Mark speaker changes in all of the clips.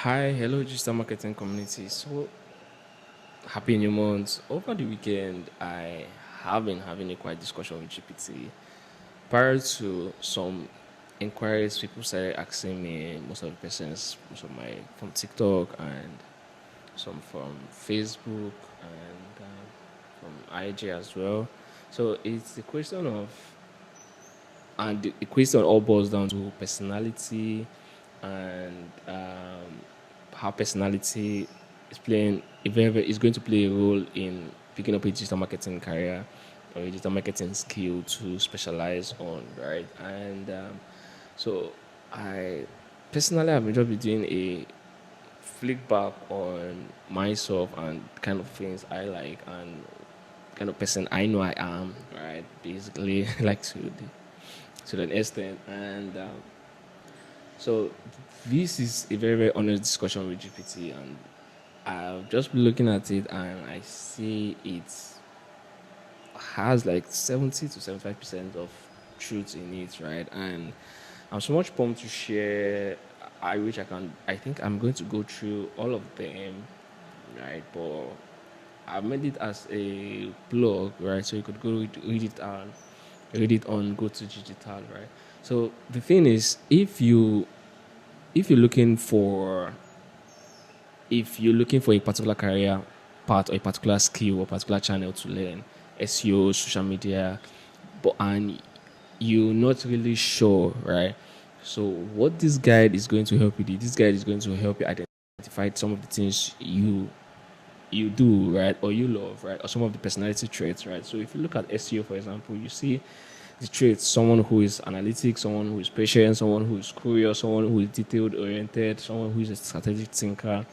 Speaker 1: Hi, hello, digital marketing community. So, happy new month. Over the weekend, I have been having a quiet discussion with GPT. Prior to some inquiries, people started asking me, most of the persons, most of my from TikTok and some from Facebook and from IG as well. So, it's the question of, and the question all boils down to personality and how personality is playing is going to play a role in picking up a digital marketing career or a digital marketing skill to specialize on, right? And so I personally have enjoyed be doing a flick back on myself and kind of things I like and kind of person I know I am, right? Basically, like to an extent, and so this is a very, very honest discussion with GPT, and I've just been looking at it, and I see it has like 70 to 75% of truth in it, right? And I'm so much pumped to share. I wish I can. I think I'm going to go through all of them, right? But I've made it as a blog, right? So you could go read it on Go to Digital, right? So the thing is, if you're looking for if you're looking for a particular career path or a particular skill or particular channel to learn, SEO, social media, but and you're not really sure, right? So what this guide is going to help you do, this guide is going to help you identify some of the things you do, right, or you love, right, or some of the personality traits, right. So if you look at SEO, for example, you see the traits: someone who is analytic, someone who is patient, someone who is curious, someone who is detailed oriented, someone who is a strategic thinker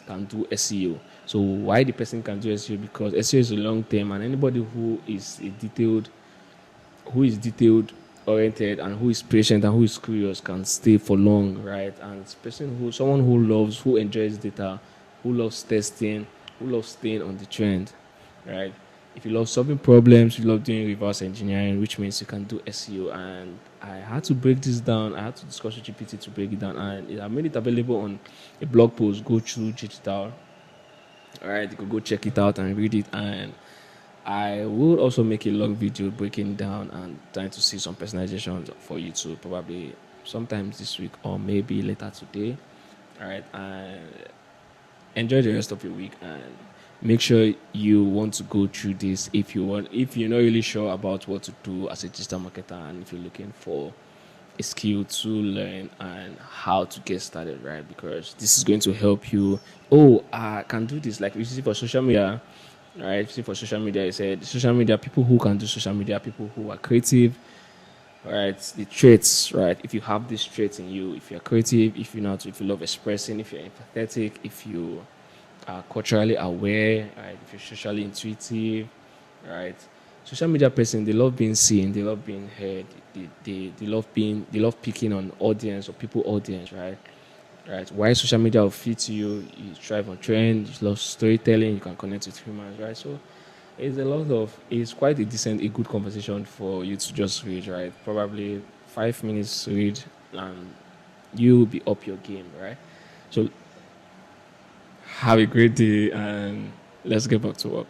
Speaker 1: can do SEO. So why the person can do SEO? Because SEO is a long term, and anybody who is detailed oriented and who is patient and who is curious can stay for long, right? And someone who enjoys data, who loves testing, who loves staying on the trend, right? If you love solving problems, you love doing reverse engineering, which means you can do SEO. And I had to break this down. I had to discuss with GPT to break it down, and I made it available on a blog post. Go through digital. All right, you could go check it out and read it. And I will also make a long video breaking down and trying to see some personalizations for you to probably sometimes this week or maybe later today. All right, and enjoy the rest of your week and make sure you want to go through this if you're not really sure about what to do as a digital marketer, and if you're looking for a skill to learn and how to get started, right? Because this is going to help you. Oh, I can do this. Like we see for social media, right? See for social media, I said social media people who can do social media, people who are creative, right? The traits, right? If you have these traits in you, if you're creative, if you love expressing, if you're empathetic, if you are culturally aware, right? If you're socially intuitive, right? Social media person, they love being seen, they love being heard, they love picking on audience or people audience, right? Right. Why social media will fit you, you thrive on trend, you love storytelling, you can connect with humans, right? So it's quite a good conversation for you to just read, right? Probably 5 minutes read and you'll be up your game, right? So have a great day and let's get back to work.